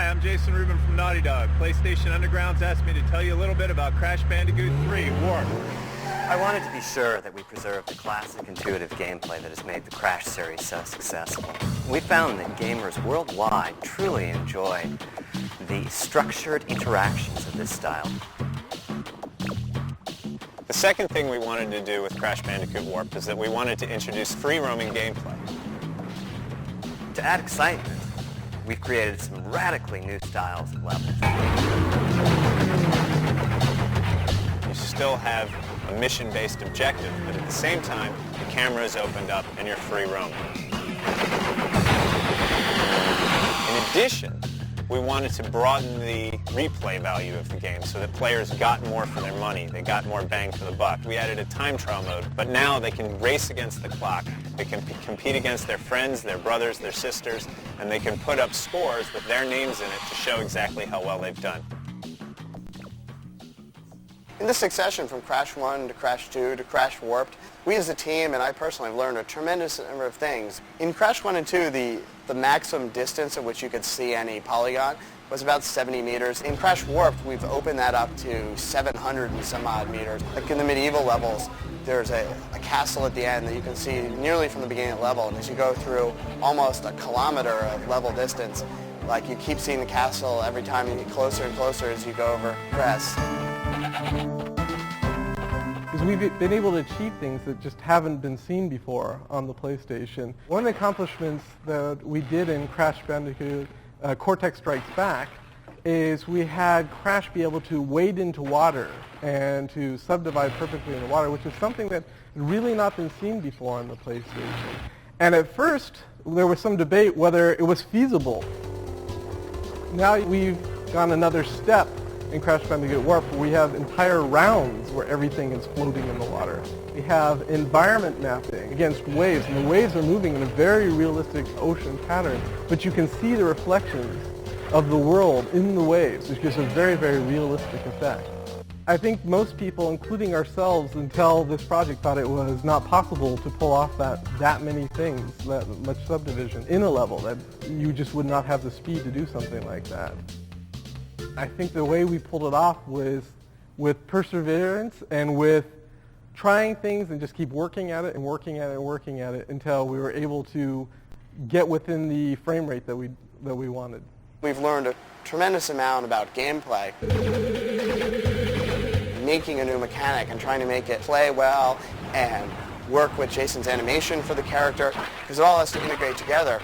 I'm Jason Rubin from Naughty Dog. PlayStation Underground's asked me to tell you a little bit about Crash Bandicoot 3, Warp. I wanted to be sure that we preserved the classic intuitive gameplay that has made the Crash series so successful. We found that gamers worldwide truly enjoy the structured interactions of this style. The second thing we wanted to do with Crash Bandicoot Warped is that we wanted to introduce free-roaming gameplay. To add excitement, we've created some radically new styles of levels. You still have a mission-based objective, but at the same time, the camera is opened up and you're free-roaming. In addition, we wanted to broaden the replay value of the game so that players got more for their money. They got more bang for the buck. We added a time trial mode, but now they can race against the clock. They can compete against their friends, their brothers, their sisters, and they can put up scores with their names in it to show exactly how well they've done. In the succession from Crash 1 to Crash 2 to Crash Warped, we as a team, and I personally, have learned a tremendous number of things. In Crash 1 and 2, the maximum distance at which you could see any polygon was about 70 meters. In Crash Warped, we've opened that up to 700 and some odd meters. Like in the medieval levels, there's a castle at the end that you can see nearly from the beginning of the level, and as you go through almost a kilometer of level distance, like you keep seeing the castle every time you get closer and closer as you go over crests. Because we've been able to achieve things that just haven't been seen before on the PlayStation. One of the accomplishments that we did in Crash Bandicoot Cortex Strikes Back is we had Crash be able to wade into water and to subdivide perfectly in the water, which is something that had really not been seen before on the PlayStation. And at first, there was some debate whether it was feasible. Now we've gone another step in Crash Bandicoot Warp, where we have entire rounds where everything is floating in the water. We have environment mapping against waves, and the waves are moving in a very realistic ocean pattern, but you can see the reflections of the world in the waves, which gives a very, very realistic effect. I think most people, including ourselves, until this project, thought it was not possible to pull off that many things, that much subdivision in a level, that you just would not have the speed to do something like that. I think the way we pulled it off was with perseverance and with trying things and just keep working at it and working at it and working at it until we were able to get within the frame rate that we wanted. We've learned a tremendous amount about gameplay. Making a new mechanic and trying to make it play well and work with Jason's animation for the character, because it all has to integrate together.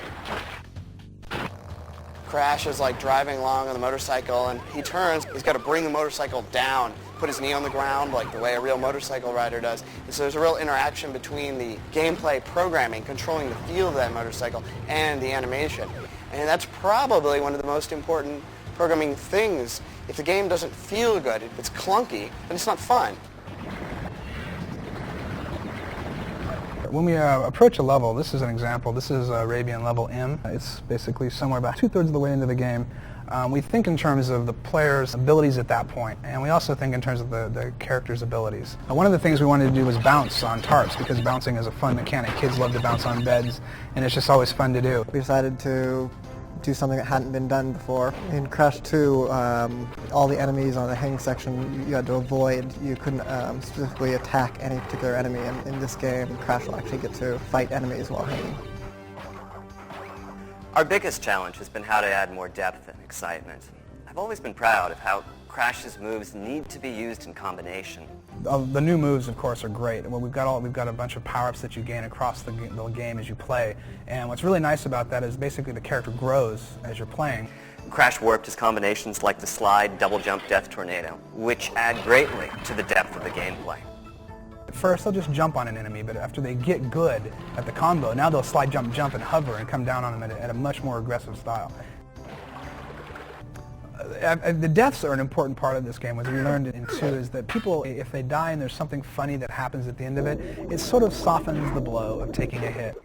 Crash is like driving along on the motorcycle, and he turns, he's got to bring the motorcycle down, put his knee on the ground like the way a real motorcycle rider does. And so there's a real interaction between the gameplay programming, controlling the feel of that motorcycle, and the animation. And that's probably one of the most important programming things. If the game doesn't feel good, if it's clunky, then it's not fun. When we approach a level, this is an example, this is Arabian level M. It's basically somewhere about 2/3 of the way into the game. We think in terms of the player's abilities at that point, and we also think in terms of the character's abilities. One of the things we wanted to do was bounce on tarps, because bouncing is a fun mechanic. Kids love to bounce on beds, and it's just always fun to do. We decided to do something that hadn't been done before. In Crash 2, all the enemies on the hang section you had to avoid. You couldn't specifically attack any particular enemy. And in this game, Crash will actually get to fight enemies while hanging. Our biggest challenge has been how to add more depth and excitement. I've always been proud of how Crash's moves need to be used in combination. The new moves, of course, are great. Well, we've got a bunch of power-ups that you gain across the game as you play. And what's really nice about that is basically the character grows as you're playing. Crash Warped has combinations like the slide, double jump, death tornado, which add greatly to the depth of the gameplay. At first, they'll just jump on an enemy, but after they get good at the combo, now they'll slide, jump, jump, and hover and come down on them at a much more aggressive style. The deaths are an important part of this game. What we learned in 2 is that people, if they die and there's something funny that happens at the end of it, it sort of softens the blow of taking a hit.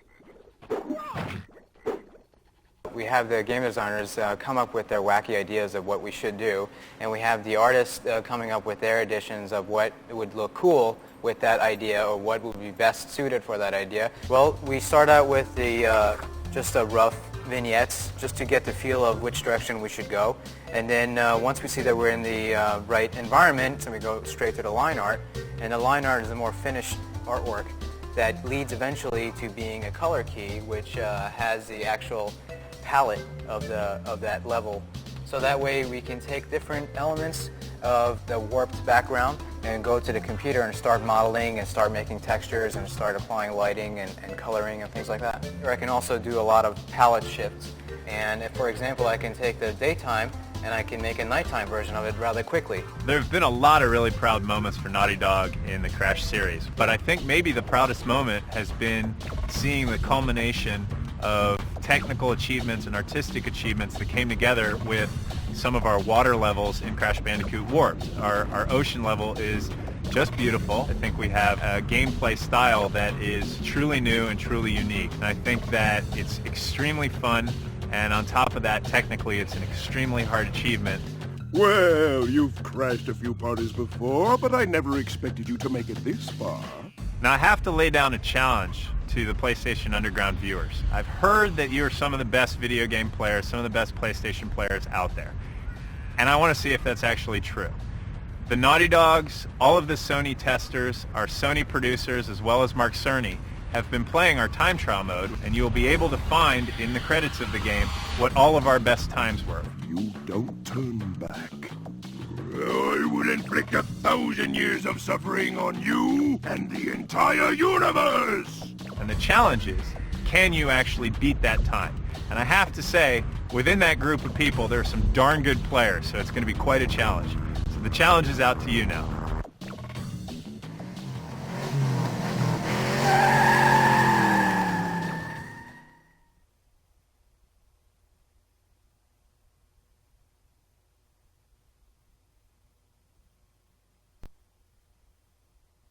We have the game designers come up with their wacky ideas of what we should do, and we have the artists coming up with their additions of what would look cool with that idea or what would be best suited for that idea. Well, we start out with just a rough vignettes just to get the feel of which direction we should go. And then once we see that we're in the right environment, then we go straight to the line art. And the line art is a more finished artwork that leads eventually to being a color key, which has the actual palette of that level. So that way we can take different elements of the warped background and go to the computer and start modeling and start making textures and start applying lighting and coloring and things like that. Or I can also do a lot of palette shifts. And if, for example, I can take the daytime and I can make a nighttime version of it rather quickly. There have been a lot of really proud moments for Naughty Dog in the Crash series, but I think maybe the proudest moment has been seeing the culmination of technical achievements and artistic achievements that came together with some of our water levels in Crash Bandicoot Warped. Our ocean level is just beautiful. I think we have a gameplay style that is truly new and truly unique. And I think that it's extremely fun, and on top of that, technically, it's an extremely hard achievement. Well, you've crashed a few parties before, but I never expected you to make it this far. Now, I have to lay down a challenge to the PlayStation Underground viewers. I've heard that you're some of the best video game players, some of the best PlayStation players out there. And I want to see if that's actually true. The Naughty Dogs, all of the Sony testers, our Sony producers, as well as Mark Cerny, have been playing our time trial mode, and you'll be able to find in the credits of the game what all of our best times were. You don't turn back. I will inflict 1,000 years of suffering on you and the entire universe! And the challenge is, can you actually beat that time? And I have to say, within that group of people, there are some darn good players, so it's going to be quite a challenge. So the challenge is out to you now.